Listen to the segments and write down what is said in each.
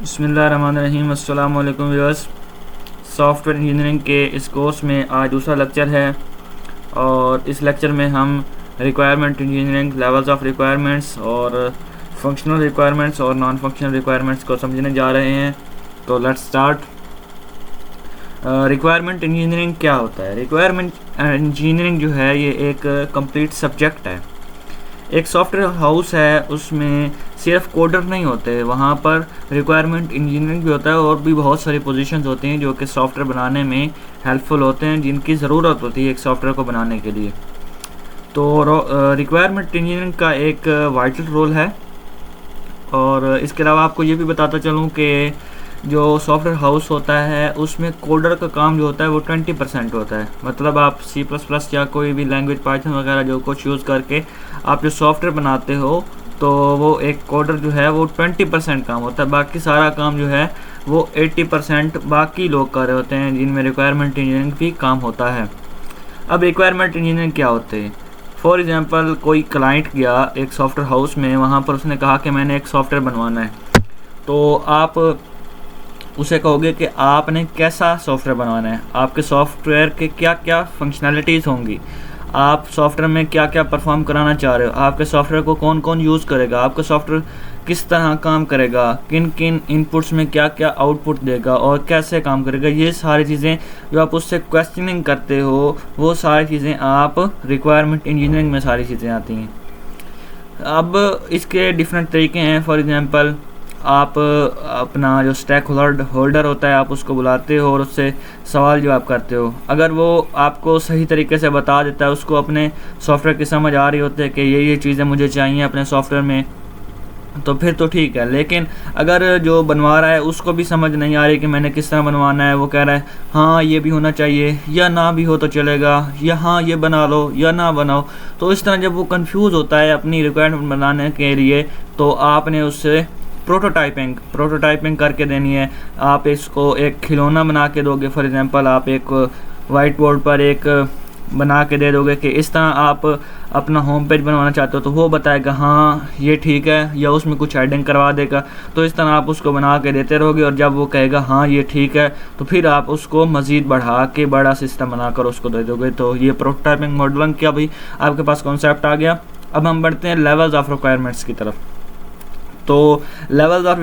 बिस्मिल्लाहिर्रहमानिर्रहीम। अस्सलाम वालेकुम व्यूअर्स। सॉफ्टवेयर इंजीनियरिंग के इस कोर्स में आज दूसरा लेक्चर है और इस लेक्चर में हम requirement engineering, levels of requirements और फंक्शनल रिक्वायरमेंट्स और नॉन फंक्शनल रिक्वायरमेंट्स को समझने जा रहे हैं। तो लेट्स स्टार्ट। रिक्वायरमेंट इंजीनियरिंग क्या होता है? रिक्वायरमेंट इंजीनियरिंग जो है ये एक कंप्लीट सब्जेक्ट है। एक सॉफ्टवेयर हाउस है, उसमें सिर्फ कोडर नहीं होते, वहाँ पर रिक्वायरमेंट इंजीनियरिंग भी होता है और भी बहुत सारी पोजीशंस होती हैं जो कि सॉफ्टवेयर बनाने में हेल्पफुल होते हैं, जिनकी ज़रूरत होती है एक सॉफ्टवेयर को बनाने के लिए। तो रिक्वायरमेंट इंजीनियरिंग का एक वाइटल रोल है। और इसके अलावा आपको ये भी बताता चलूँ कि जो सॉफ्टवेयर हाउस होता है उसमें कोडर का काम जो होता है वो 20% होता है। मतलब आप C++ या कोई भी लैंग्वेज, पाइथन वगैरह जो कुछ यूज़ करके आप जो सॉफ्टवेयर बनाते हो, तो वो एक कोडर जो है वो 20% काम होता है। बाकी सारा काम जो है वो 80% बाकी लोग कर रहे होते हैं, जिनमें रिक्वायरमेंट इंजीनियरिंग भी काम होता है। अब रिक्वायरमेंट इंजीनियरिंग क्या होते हैं? फॉर एग्जांपल, कोई क्लाइंट गया एक सॉफ्टवेयर हाउस में, वहाँ पर उसने कहा कि मैंने एक सॉफ्टवेयर बनवाना है। तो आप उसे कहोगे कि आपने कैसा सॉफ्टवेयर बनवाना है, आपके सॉफ्टवेयर के क्या क्या फंक्शनैलिटीज़ होंगी, आप सॉफ्टवेयर में क्या क्या परफॉर्म कराना चाह रहे हो, आपके सॉफ्टवेयर को कौन कौन यूज़ करेगा, आपका सॉफ्टवेयर किस तरह काम करेगा, किन किन इनपुट्स में क्या क्या आउटपुट देगा और कैसे काम करेगा। ये सारी चीज़ें जो आप उससे क्वेश्चनिंग करते हो, वो सारी चीज़ें आप रिक्वायरमेंट इंजीनियरिंग में सारी चीज़ें आती हैं। अब इसके डिफरेंट तरीके हैं। फॉर एग्जांपल, आप अपना जो स्टैक होल्डर होता है, आप उसको बुलाते हो और उससे सवाल जवाब करते हो। अगर वो आपको सही तरीके से बता देता है, उसको अपने सॉफ्टवेयर की समझ आ रही होती है कि ये चीज़ें मुझे चाहिए अपने सॉफ्टवेयर में, तो फिर तो ठीक है। लेकिन अगर जो बनवा रहा है उसको भी समझ नहीं आ रही कि मैंने किस तरह बनवाना है, वो कह रहा है हाँ ये भी होना चाहिए या ना भी हो तो चलेगा, या हाँ ये बना लो या ना बनाओ, तो इस तरह जब वो कंफ्यूज होता है अपनी रिक्वायरमेंट बनाने के लिए, तो आपने उससे प्रोटोटाइपिंग करके देनी है। आप इसको एक खिलौना बना के दोगे। फॉर एग्जांपल, आप एक वाइट बोर्ड पर एक बना के दे दोगे कि इस तरह आप अपना होम पेज बनवाना चाहते हो, तो वो बताएगा हाँ ये ठीक है, या उसमें कुछ एडिंग करवा देगा। तो इस तरह आप उसको बना के देते रहोगे और जब वो कहेगा हाँ ये ठीक है, तो फिर आप उसको मज़ीद बढ़ा के बड़ा सिस्टम बनाकर उसको दे दोगे। तो ये प्रोटोटाइपिंग मॉडलिंग क्या भाई आपके पास कॉन्सेप्ट आ गया। अब हम बढ़ते हैं लेवल्स ऑफ रिक्वायरमेंट्स की तरफ। तो लेवल्स ऑफ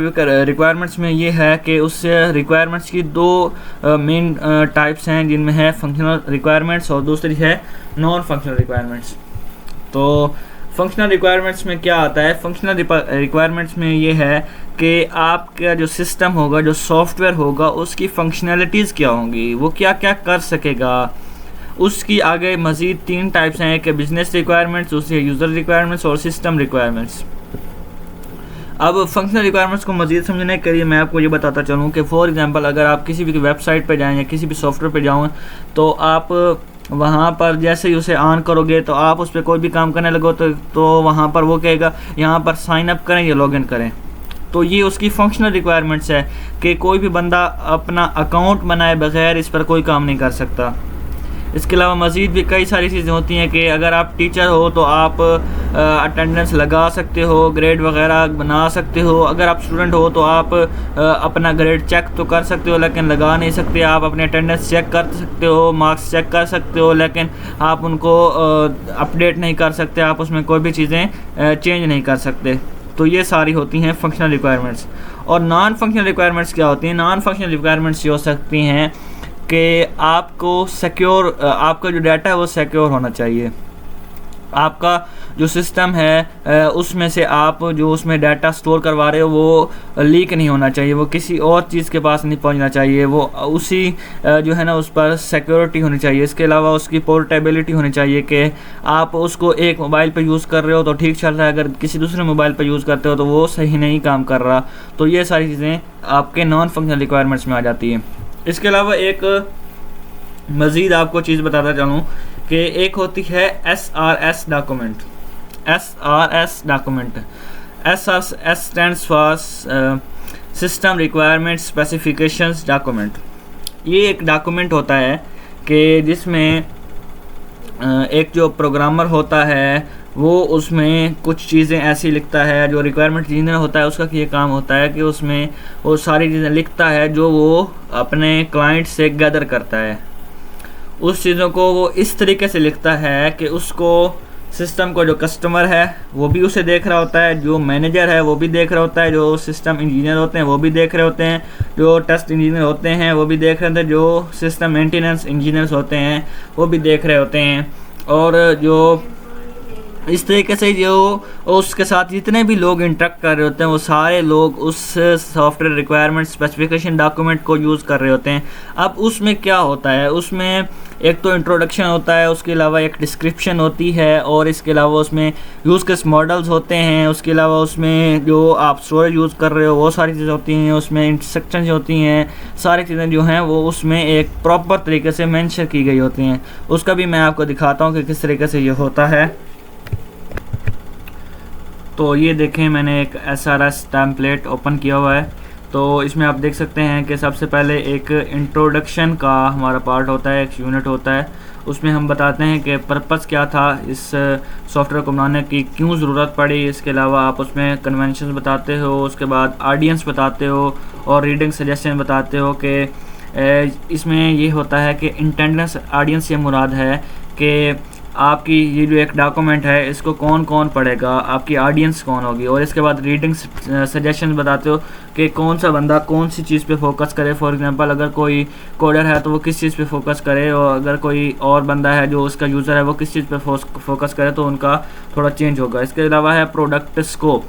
रिक्वायरमेंट्स में ये है कि उससे रिक्वायरमेंट्स की दो मेन टाइप्स हैं, जिनमें है फंक्शनल रिक्वायरमेंट्स और दूसरी है नॉन फंक्शनल रिक्वायरमेंट्स। तो फंक्शनल रिक्वायरमेंट्स में क्या आता है? फंक्शनल रिक्वायरमेंट्स में ये है कि आपका जो सिस्टम होगा, जो सॉफ्टवेयर होगा, उसकी फंक्शनैलिटीज़ क्या होंगी, वो क्या क्या कर सकेगा। उसकी आगे मज़ीद 3 टाइप्स हैं, कि बिजनेस रिक्वायरमेंट्स, दूसरी यूज़र रिक्वायरमेंट्स और सिस्टम रिक्वायरमेंट्स। अब फंक्शनल रिक्वायरमेंट्स को मज़ीद समझने के लिए मैं आपको ये बताता चलूँ कि फॉर एग्जांपल, अगर आप किसी भी वेबसाइट पर जाएँ या किसी भी सॉफ्टवेयर पर जाओ, तो आप वहाँ पर जैसे ही उसे ऑन करोगे, तो आप उस पर कोई भी काम करने लगो, तो वहाँ पर वो कहेगा यहाँ पर साइन अप करें या लॉगिन करें। तो ये उसकी फंक्शनल रिक्वायरमेंट्स है कि कोई भी बंदा अपना अकाउंट बनाए बगैर इस पर कोई काम नहीं कर सकता। इसके अलावा मज़ीद भी कई सारी चीज़ें होती हैं कि अगर आप टीचर हो तो आप अटेंडेंस लगा सकते हो, ग्रेड वगैरह बना सकते हो। अगर आप स्टूडेंट हो तो आप अपना ग्रेड चेक तो कर सकते हो लेकिन लगा नहीं सकते। आप अपने अटेंडेंस चेक कर सकते हो, मार्क्स चेक कर सकते हो, लेकिन आप उनको अपडेट नहीं कर सकते, आप उसमें कोई भी चीज़ें चेंज नहीं कर सकते। तो ये सारी होती हैं फंक्शनल रिक्वायरमेंट्स। और नॉन फंक्शनल रिक्वायरमेंट्स क्या होती हैं? नॉन फंक्शनल रिक्वायरमेंट्स ये हो सकती हैं कि आपको आपका जो डाटा है वो सिक्योर होना चाहिए। आपका जो सिस्टम है उसमें से आप जो उसमें डाटा स्टोर करवा रहे हो वो लीक नहीं होना चाहिए, वो किसी और चीज़ के पास नहीं पहुंचना चाहिए, वो उसी जो है ना उस पर सिक्योरिटी होनी चाहिए। इसके अलावा उसकी पोर्टेबिलिटी होनी चाहिए कि आप उसको एक मोबाइल पर यूज़ कर रहे हो तो ठीक चल रहा है, अगर किसी दूसरे मोबाइल पर यूज़ करते हो तो वो सही नहीं काम कर रहा। तो ये सारी चीज़ें आपके नॉन फंक्शनल रिक्वायरमेंट्स में आ जाती हैं। इसके अलावा एक मज़ीद आपको चीज़ बताता चलूँ कि एक होती है SRS document. SRS document, SRS stands for system requirement specifications document. ये एक डॉक्यूमेंट होता है कि जिसमें एक जो प्रोग्रामर होता है वो उसमें कुछ चीज़ें ऐसी लिखता है। जो रिक्वायरमेंट इंजीनियर होता है उसका ये काम होता है कि उसमें वो सारी चीज़ें लिखता है जो वो अपने क्लाइंट से गैदर करता है। उस चीज़ों को वो इस तरीके से लिखता है कि उसको सिस्टम को जो कस्टमर है वो भी उसे देख रहा होता है, जो मैनेजर है वो भी देख रहा होता है, जो सिस्टम इंजीनियर होते हैं वो भी देख रहे होते हैं, जो टेस्ट इंजीनियर होते हैं वो भी देख रहे होते हैं, जो सिस्टम मेंटेनेंस इंजीनियर्स होते हैं वो भी देख रहे होते हैं। और जो इस तरीके से जो उसके साथ जितने भी लोग इंटरेक्ट कर रहे होते हैं वो सारे लोग उस सॉफ्टवेयर रिक्वायरमेंट स्पेसिफिकेशन डॉक्यूमेंट को यूज़ कर रहे होते हैं। अब उसमें क्या होता है, उसमें एक तो इंट्रोडक्शन होता है, उसके अलावा एक डिस्क्रिप्शन होती है, और इसके अलावा उसमें यूज़ केस मॉडल्स होते हैं, उसके अलावा उसमें जो आप स्टोरेज यूज़ कर रहे हो वो सारी चीज़ें होती हैं, उसमें इंस्ट्रक्शंस होती हैं, सारी चीज़ें जो हैं वो उसमें एक प्रॉपर तरीके से मेंशन की गई होती हैं। उसका भी मैं आपको दिखाता हूँ कि किस तरीके से ये होता है। तो ये देखें, मैंने एक SRS टेम्पलेट ओपन किया हुआ है। तो इसमें आप देख सकते हैं कि सबसे पहले एक इंट्रोडक्शन का हमारा पार्ट होता है, एक यूनिट होता है। उसमें हम बताते हैं कि पर्पस क्या था इस सॉफ्टवेयर को बनाने की, क्यों ज़रूरत पड़ी। इसके अलावा आप उसमें कन्वेंशन बताते हो, उसके बाद ऑडियंस बताते हो और रीडिंग सजेशन बताते हो कि इसमें ये होता है कि इंटेंडेंस ऑडियंस से मुराद है कि आपकी ये जो एक डॉक्यूमेंट है इसको कौन कौन पढ़ेगा, आपकी ऑडियंस कौन होगी। और इसके बाद रीडिंग सजेशन बताते हो कि कौन सा बंदा कौन सी चीज़ पे फोकस करे। फॉर एग्जांपल अगर कोई कोडर है तो वो किस चीज़ पे फोकस करे, और अगर कोई और बंदा है जो उसका यूज़र है वो किस चीज़ पे फोकस करे, तो उनका थोड़ा चेंज होगा। इसके अलावा है प्रोडक्ट स्कोप।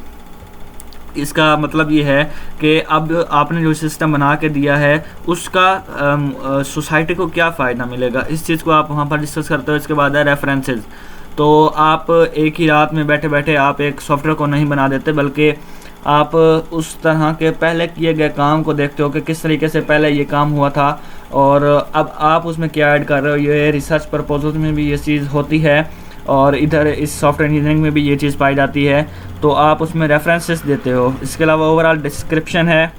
इसका मतलब ये है कि अब आपने जो सिस्टम बना के दिया है उसका सोसाइटी को क्या फ़ायदा मिलेगा, इस चीज़ को आप वहाँ पर डिस्कस करते हो। इसके बाद है रेफरेंसेस। तो आप एक ही रात में बैठे बैठे आप एक सॉफ्टवेयर को नहीं बना देते, बल्कि आप उस तरह के पहले किए गए काम को देखते हो कि किस तरीके से पहले ये काम हुआ था और अब आप उसमें क्या ऐड कर रहे हो। ये रिसर्च प्रपोजल में भी ये चीज़ होती है और इधर इस सॉफ्टवेयर इंजीनियरिंग में भी ये चीज़ पाई जाती है। तो आप उसमें रेफरेंसेस देते हो। इसके अलावा ओवरऑल डिस्क्रिप्शन है,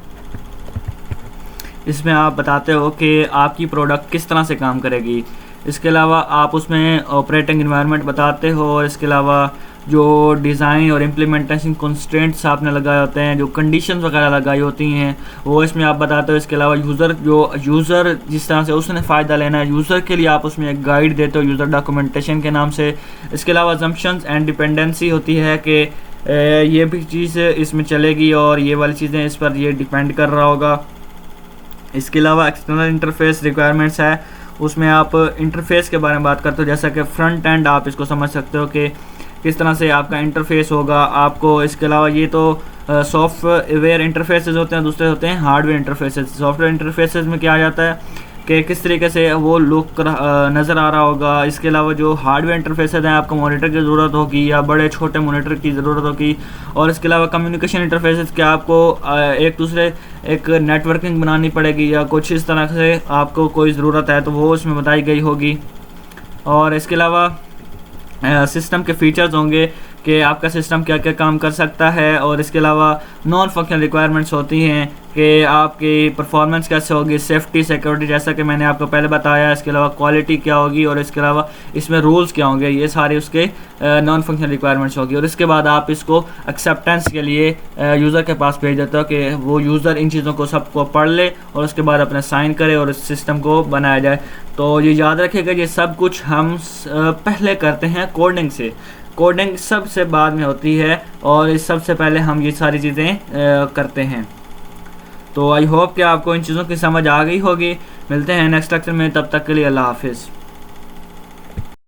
इसमें आप बताते हो कि आपकी प्रोडक्ट किस तरह से काम करेगी। इसके अलावा आप उसमें ऑपरेटिंग एनवायरनमेंट बताते हो, और इसके अलावा जो डिज़ाइन और इम्प्लीमेंटेशन कंस्ट्रेंट्स आपने लगाए होते हैं, जो कंडीशंस वगैरह लगाई होती हैं वो इसमें आप बताते हो। इसके अलावा यूज़र जिस तरह से उसने फ़ायदा लेना है, यूज़र के लिए आप उसमें एक गाइड देते हो यूज़र डॉक्यूमेंटेशन के नाम से। इसके अलावा अजम्पशंस एंड डिपेंडेंसी होती है कि ये भी चीज़ इसमें चलेगी और ये वाली चीज़ें इस पर ये डिपेंड कर रहा होगा। इसके अलावा एक्सटर्नल इंटरफेस रिक्वायरमेंट्स है, उसमें आप इंटरफेस के बारे में बात करते हो, जैसा कि फ्रंट एंड आप इसको समझ सकते हो कि किस तरह से आपका इंटरफेस होगा आपको। इसके अलावा ये तो सॉफ्टवेयर इंटरफेसेस होते हैं, दूसरे होते हैं हार्डवेयर इंटरफेसेस। सॉफ्टवेयर इंटरफेसेस में क्या आ जाता है कि किस तरीके से वो लुक नज़र आ रहा होगा। इसके अलावा जो हार्डवेयर इंटरफेसेस हैं, आपको मॉनिटर की ज़रूरत होगी या बड़े छोटे मॉनिटर की ज़रूरत होगी। और इसके अलावा कम्युनिकेशन इंटरफेसेस के आपको एक दूसरे एक नेटवर्किंग बनानी पड़ेगी या कुछ इस तरह से आपको कोई ज़रूरत है तो वो उसमें बताई गई होगी। और इसके अलावा सिस्टम के फीचर्स होंगे कि आपका सिस्टम क्या क्या काम कर सकता है। और इसके अलावा नॉन फंक्शनल रिक्वायरमेंट्स होती हैं कि आपकी परफॉर्मेंस कैसे होगी, सेफ्टी सिक्योरिटी जैसा कि मैंने आपको पहले बताया। इसके अलावा क्वालिटी क्या होगी और इसके अलावा इसमें रूल्स क्या होंगे, ये सारे उसके नॉन फंक्शनल रिक्वायरमेंट्स होगी। और इसके बाद आप इसको एक्सेप्टेंस के लिए यूज़र के पास भेज देते हो कि वो यूज़र इन चीज़ों को सबको पढ़ ले और उसके बाद अपना साइन करे और इस सिस्टम को बनाया जाए। तो ये याद रखिएगा, ये सब कुछ हम पहले करते हैं कोडिंग से। कोडिंग सबसे बाद में होती है और इस सबसे पहले हम ये सारी चीज़ें करते हैं। तो आई होप कि आपको इन चीज़ों की समझ आ गई होगी। मिलते हैं नेक्स्ट लेक्चर में, तब तक के लिए अल्लाह हाफिज़।